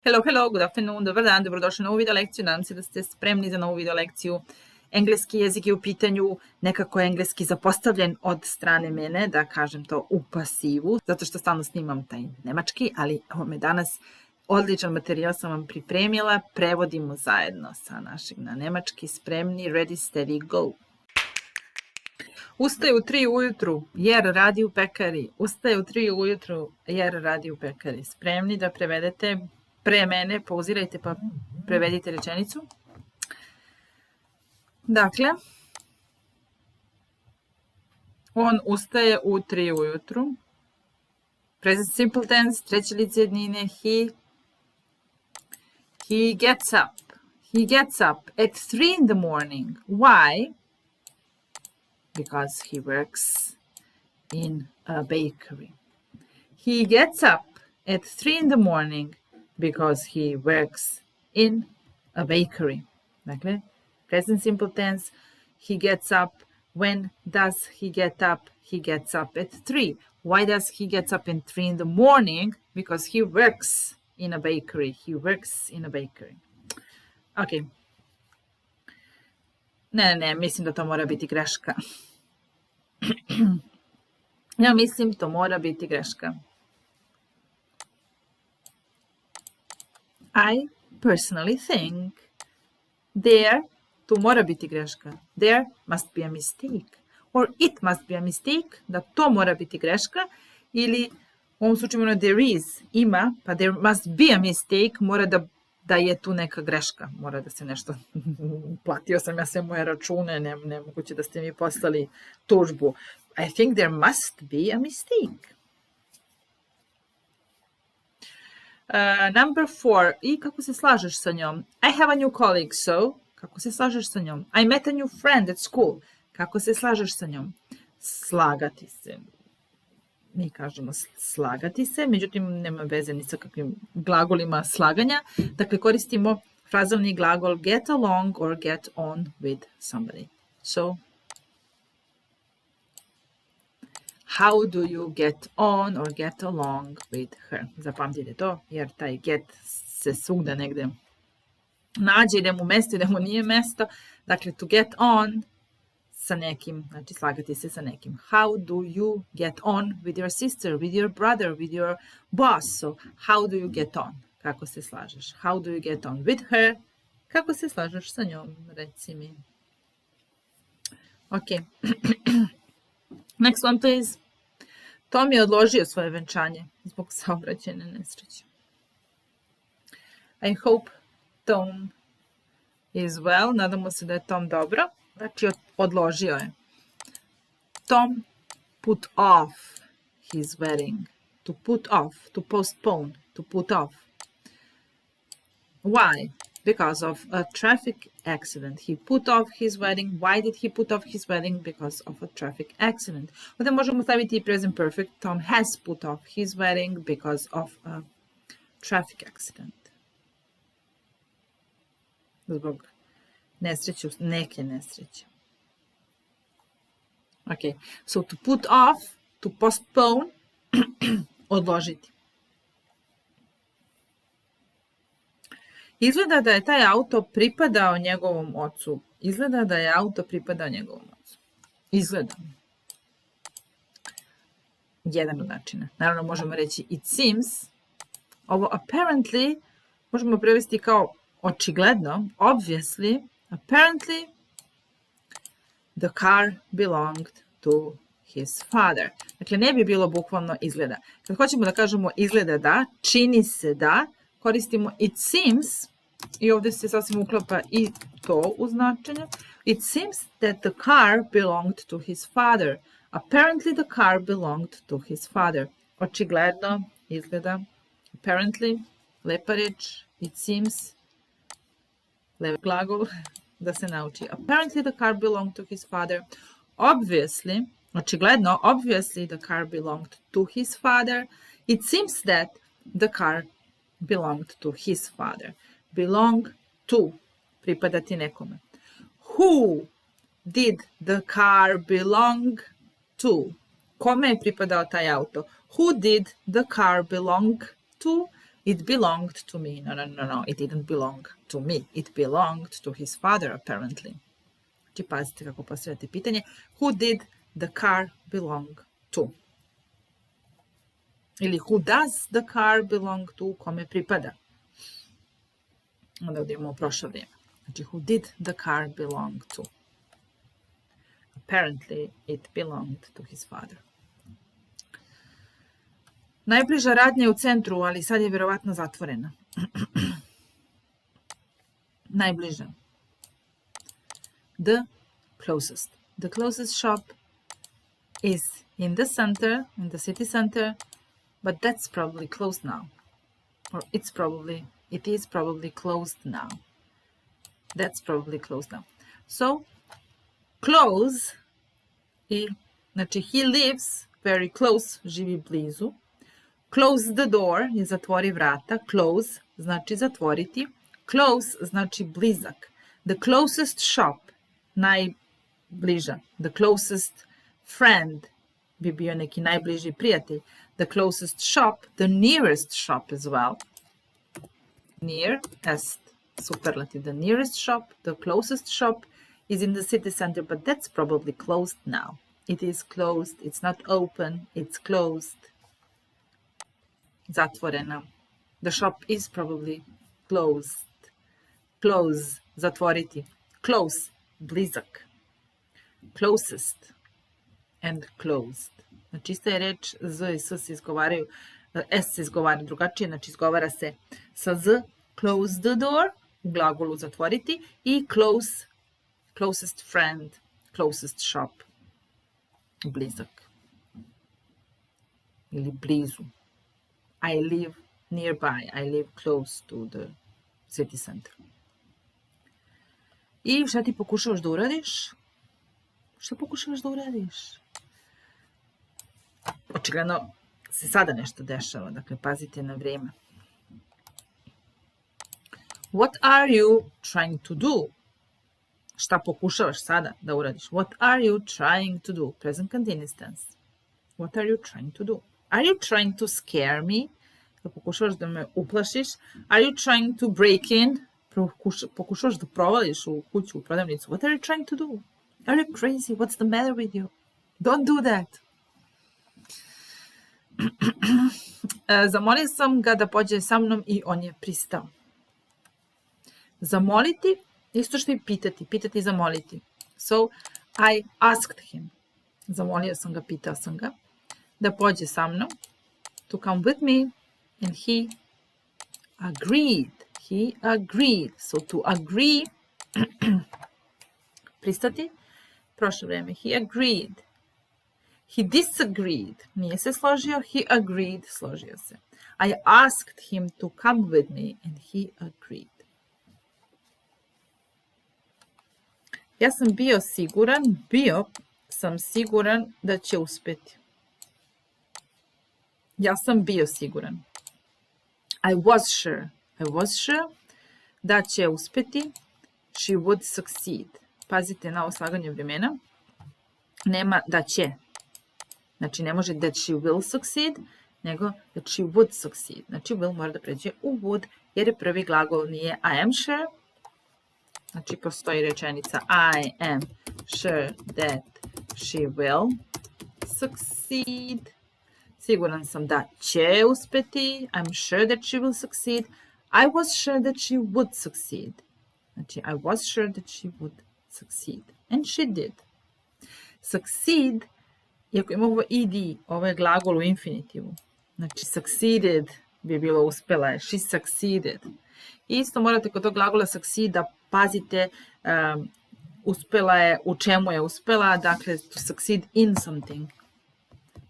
Hello, good afternoon, dobar dan, dobrodošli na ovu video lekciju. Nadam se da ste spremni za novu video lekciju. Engleski jezik je u pitanju, nekako je engleski zapostavljen od strane mene, da kažem to u pasivu, zato što stalno snimam taj nemački, ali ovo me danas odličan materijal sam vam pripremila, prevodimo zajedno sa našeg na nemački, spremni, ready, steady, go. Ustaje u 3 ujutru jer radi u pekari. Ustaje u 3 ujutru jer radi u pekari. Spremni da prevedete pre mene, pauzirajte pa prevedite rečenicu. Dakle, on ustaje u 3 ujutru. Present simple tense, treće lice jednine, he gets up. He gets up at 3 in the morning. Why? Because he works in a bakery. He gets up at 3 in the morning because he works in a bakery. Dakle, present simple tense, he gets up. When does he get up? He gets up at 3. Why does he get up at 3 in the morning? Because he works in a bakery. He works in a bakery. Ok. Ne, mislim da to mora biti greška. Ja mislim to mora biti greška. I personally think there, tu mora biti greška. There must be a mistake. Or it must be a mistake, da to mora biti greška. Ili u ovom slučaju there is, ima, pa there must be a mistake, mora da je tu neka greška. Mora da se nešto, platio sam ja sve moje račune, nemoguće da ste mi poslali tužbu. I think there must be a mistake. Number 4. I kako se slažeš sa njom? I have a new colleague, so. Kako se slažeš sa njom? I met a new friend at school. Kako se slažeš sa njom? Slagati se. Mi kažemo slagati se, međutim nema veze ni sa kakvim glagolima slaganja. Dakle, koristimo frazovni glagol get along or get on with somebody. So, how do you get on or get along with her? Zapamtite to, jer taj get se svugda negde nađe, ide mu mesto, ide mu nije mesto. Dakle, to get on sa nekim, znači slagati se sa nekim. How do you get on with your sister, with your brother, with your boss? So, how do you get on? Kako se slažeš? How do you get on with her? Kako se slažeš sa njom? Reci mi. Ok. Next one, please. Tom je odložio svoje venčanje zbog saobraćajne nesreće. I hope Tom is well. Nadamo se da je Tom dobro. Znači, odložio je. Tom put off his wedding. To put off, to postpone, to put off. Why? Because of a traffic accident. He put off his wedding. Why did he put off his wedding? Because of a traffic accident. Ovdje možemo staviti i present perfect. Tom has put off his wedding because of a traffic accident. Zbog nesreće, neke nesreće. Ok, so to put off, to postpone, odložiti. Izgleda da je taj auto pripadao njegovom ocu. Izgleda da je auto pripadao njegovom ocu. Izgleda. Jedan od načina. Naravno možemo reći it seems. Ovo apparently možemo prevesti kao očigledno, obviously, apparently the car belonged to his father. Dakle, ne bi bilo bukvalno izgleda. Kad hoćemo da kažemo izgleda da, čini se da, koristimo it seems i ovdje se sasvim uklapa i to u značenje. It seems that the car belonged to his father. Apparently the car belonged to his father. Očigledno, izgleda. Apparently, lepa reč. It seems, lep glagol, da se nauči. Apparently the car belonged to his father. Obviously, očigledno, obviously the car belonged to his father. It seems that the car belonged to his father. Belong to, pripadati nekome. Who did the car belong to? Kome je pripadao taj auto? Who did the car belong to? It belonged to me. No, it didn't belong to me. It belonged to his father, apparently. Znači, pazite kako postavljate pitanje. Who did the car belong to? Ili who does the car belong to? Kome pripada? Onda odimo u prošlo vrijeme. Znači, who did the car belong to? Apparently, it belonged to his father. Najbliža radnja je u centru, ali sad je vjerovatno zatvorena. Najbliža. The closest. The closest shop is in the center, in the city center, but that's probably closed now. Or it is probably closed now. That's probably closed now. So, close, znači he lives very close, živi blizu. Close the door je zatvori vrata. Close znači zatvoriti. Close znači blizak. The closest shop, najbliža. The closest friend bi bio neki najbliži prijatelj. The closest shop, the nearest shop as well. Nearest, superlative. The nearest shop, the closest shop is in the city center, but that's probably closed now. It is closed, it's not open, it's closed. Zatvorena. The shop is probably closed. Close, zatvoriti. Close, blizak. Closest and closed. Znači, ista je reč, z i s se izgovaraju, s se izgovara drugačije, znači izgovara se sa z, close the door, u glagolu zatvoriti, i close, closest friend, closest shop, blizak. Ili blizu. I live nearby. I live close to the city center. I šta ti pokušavaš da uradiš? Šta pokušavaš da uradiš? Očigledno se sada nešto dešava, dakle pazite na vrijeme. What are you trying to do? Šta pokušavaš sada da uradiš? What are you trying to do? Present continuous tense. What are you trying to do? Are you trying to scare me? Pokušavaš da me uplašiš? Are you trying to break in? Pokušavaš da provališ u kuću, u prodavnicu? What are you trying to do? Are you crazy? What's the matter with you? Don't do that. Zamolio sam ga da pođe sa mnom i on je pristao. Zamoliti, isto što i pitati. Pitati i zamoliti. So, I asked him. Zamolio sam ga, pitao sam ga da pođe sa mnom. To come with me. And he agreed. He agreed. So to agree, pristati, prošlo vrijeme. He agreed. He disagreed. Nije se složio. He agreed. Složio se. I asked him to come with me and he agreed. Ja sam bio siguran da će uspjeti. Ja sam bio siguran. I was sure da će uspjeti. She would succeed. Pazite na ovo slaganje vremena. Nema da će. Znači ne može that she will succeed, nego that she would succeed. Znači will mora da pređe u would, jer je prvi glagol nije I am sure. Znači postoji rečenica I am sure that she will succeed. Siguran sam da će uspjeti. I'm sure that she will succeed. I was sure that she would succeed. Znači, I was sure that she would succeed. And she did. Succeed, iako imamo ovo ed, ovo je glagol u infinitivu. Znači, succeeded bi bilo uspjela je. She succeeded. Isto morate kod tog glagola succeed da pazite uspjela je, u čemu je uspjela. Dakle, to succeed in something.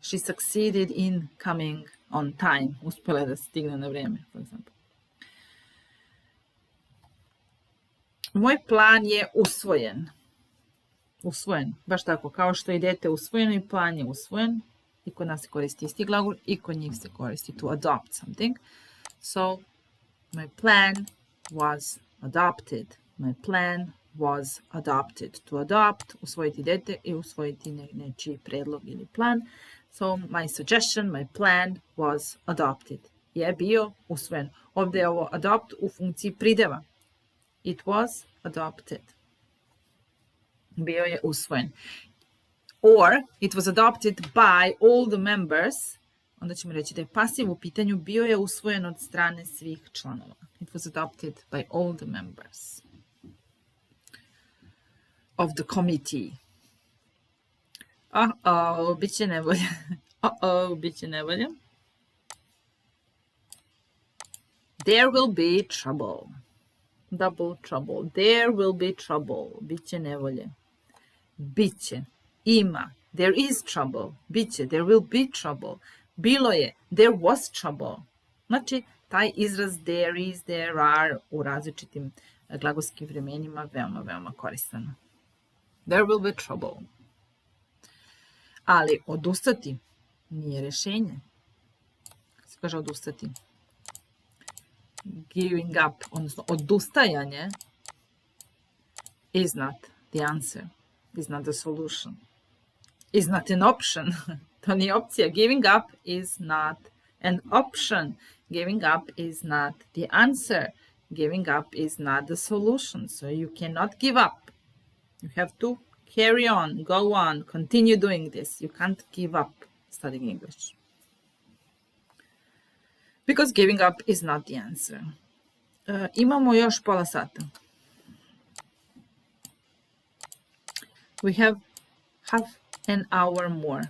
She succeeded in coming on time. Uspjela je da stigne na vrijeme, for example. Moj plan je usvojen. Usvojen, baš tako, kao što idete usvojeno i plan je usvojen. I kod nas se koristi isti glagol i kod njih se koristi to adopt something. So, my plan was adopted. My plan was adopted. To adopt, usvojiti dete i usvojiti nečiji predlog ili plan. So, my suggestion, my plan was adopted. je bio usvojen. Ovdje je ovo adopt u funkciji prideva. It was adopted. Bio je usvojen. Or, it was adopted by all the members. Onda ćemo reći da je pasiv u pitanju bio je usvojen od strane svih članova. It was adopted by all the members of the committee. Bit će nevolje. Bit će nevolje. There will be trouble. Double trouble. There will be trouble. Biće nevolje. Biće. Ima. There is trouble. Biće. There will be trouble. Bilo je. There was trouble. Znači, taj izraz there is, there are u različitim glagolskim vremenima veoma, veoma koristan. There will be trouble. Ali odustati nije rješenje. Kako se kaže odustati? Giving up, odnosno odustajanje is not the answer, is not the solution, is not an option. To nije opcija. Giving up is not an option. Giving up is not the answer. Giving up is not the solution. So you cannot give up. You have to carry on, go on, continue doing this. You can't give up studying English. Because giving up is not the answer. Imamo još pola sata. We have half an hour more.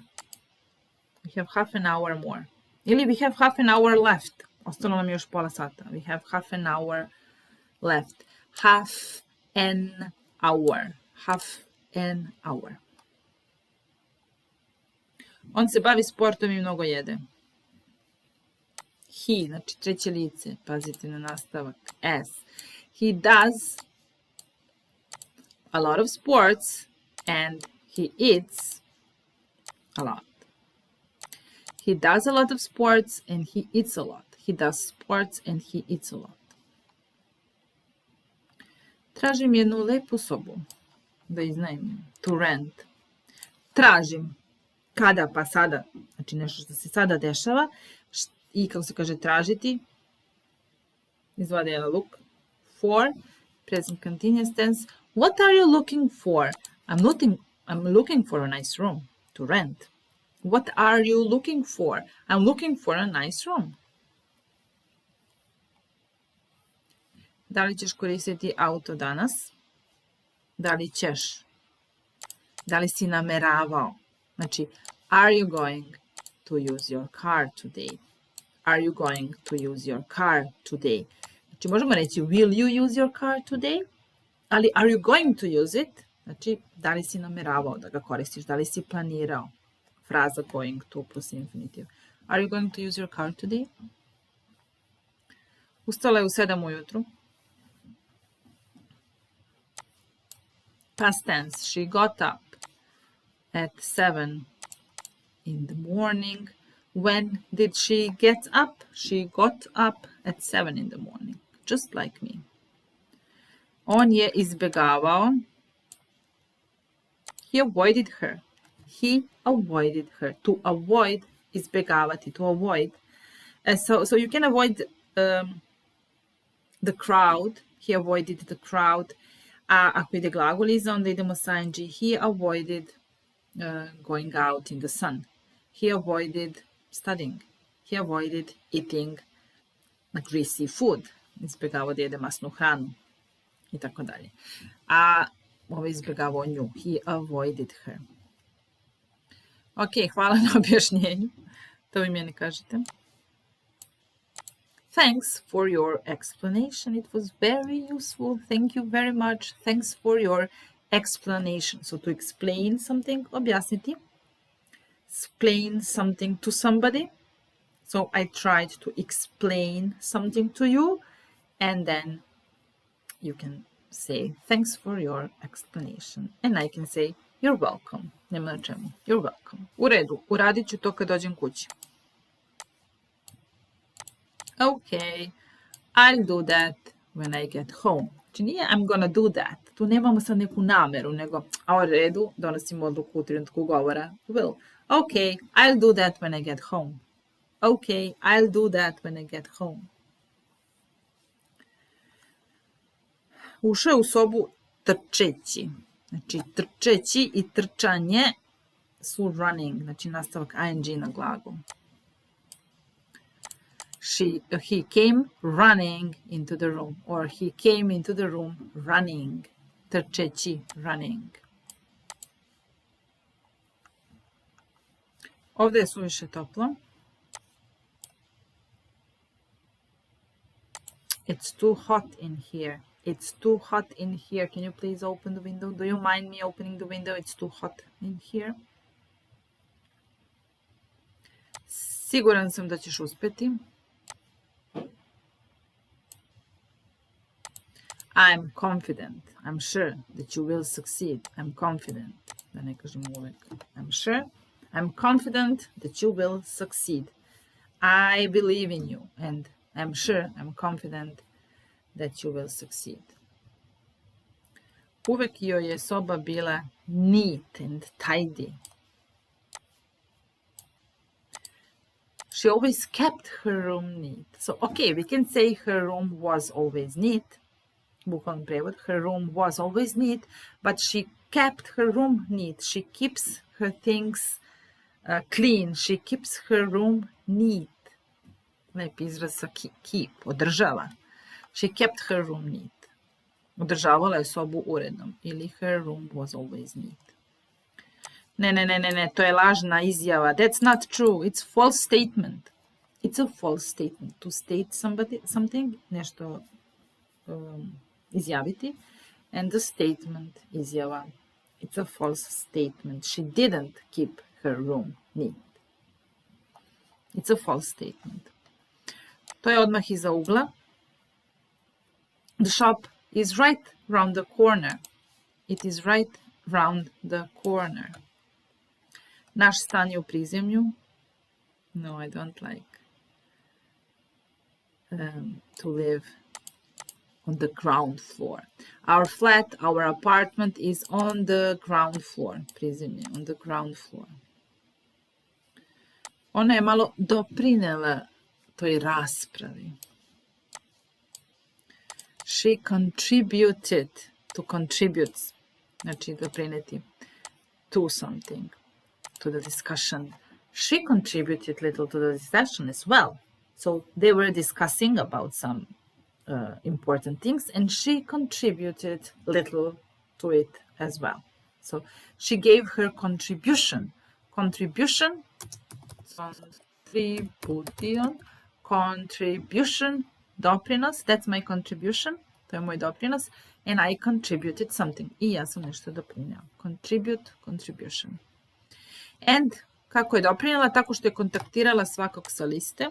We have half an hour more. Ili we have half an hour left. Ostalo nam još pola sata. We have half an hour left. Half an hour. Half an hour. On se bavi sportom i mnogo jede. He, znači treće lice, pazite na nastavak, S. He does a lot of sports and he eats a lot. He does a lot of sports and he eats a lot. He does sports and he eats a lot. Tražim jednu lepu sobu da iznajmim. To rent. Tražim. Kada? Pa sada. Znači nešto što se sada dešava. I kako se kaže tražiti, izvade jedan look for, present continuous tense. What are you looking for? I'm looking for a nice room to rent. What are you looking for? I'm looking for a nice room. Da li ćeš koristiti auto danas? Da li ćeš? Da li si nameravao? Znači, are you going to use your car today? Are you going to use your car today? Znači, možemo reći will you use your car today? Ali are you going to use it? Znači, da li si nameravao da ga koristiš? Da li si planirao? Fraza going to plus infinitive. Are you going to use your car today? Ustala je u 7 ujutru. Past tense. She got up at 7 in the morning. When did she get up? She got up at 7 in the morning, just like me. On je izbjegavao. He avoided her. He avoided her. To avoid, izbjegavati, to avoid. So you can avoid the crowd. He avoided the crowd. A ako ide glagol iza, onda idemo sa ing. He avoided going out in the sun. He avoided studying. He avoided eating greasy food. Izbjegavao da jede masnu hranu. I tako dalje. A ovo je izbjegavao nju. He avoided her. Ok, hvala na objašnjenju. To vi meni kažete. Thanks for your explanation. It was very useful. Thank you very much. Thanks for your explanation. So to explain something, objasniti. Explain something to somebody. So I tried to explain something to you, and then you can say thanks for your explanation, and I can say you're welcome. Nema na čemu. You're welcome. U redu, uradit ću to kad dođem kući. Okay, I'll do that when I get home. Znači nije I'm gonna do that. Tu nemamo sad neku nameru, nego a u redu, donosimo odluku u trenutku govora. Will. Okay, I'll do that when I get home. Okay, I'll do that when I get home. Ušao je u sobu trčeći. Znači, trčeći i trčanje su running, znači nastavak ing na glagol. He came running into the room, or he came into the room running. Trčeći, running. Ovdje je suviše toplo. It's too hot in here. It's too hot in here. Can you please open the window? Do you mind me opening the window? It's too hot in here. Siguran sam da ćeš uspjeti. I'm confident. I'm sure that you will succeed. I'm confident. Da ne kažem uvek. I'm sure. I'm confident that you will succeed. I believe in you. And I'm sure, I'm confident that you will succeed. Uvek joj je soba bila neat and tidy. She always kept her room neat. So, okay, we can say her room was always neat. Bukvalni prevod. Her room was always neat, but she kept her room neat. She keeps her things clean. She keeps her room neat. Lep izraz sa keep, održava. She kept her room neat. Održavala je sobu urednom. Ili her room was always neat. Ne, to je lažna izjava. That's not true. It's false statement. It's a false statement. To state something, nešto izjaviti. And the statement, izjava. It's a false statement. She didn't keep her room neat. It's a false statement. To je odmah iza ugla. The shop is right round the corner. It is right round the corner. Naš stan je u prizemlju. No, I don't like to live on the ground floor. Our flat, our apartment is on the ground floor. Prizemlje, on the ground floor. Ona je malo doprinela toj raspravi. She contributed, to contribute, znači doprineti, to something, to the discussion. She contributed little to the discussion as well. So they were discussing about some important things, and she contributed little to it as well. So she gave her contribution. Contribution, contribution, doprinos, that's my contribution, to je moj doprinos, and I contributed something. I ja sam nešto doprinjala. Contribute, contribution. And kako je doprinjala? Tako što je kontaktirala svakog sa liste.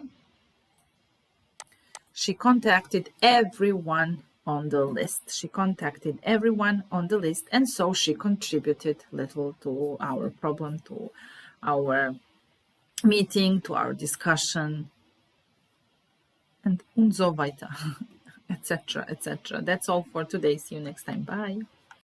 She contacted everyone on the list. She contacted everyone on the list, and so she contributed little to our problem, to our meeting, to our discussion, and so weiter, etc., etc. That's all for today. See you next time. Bye.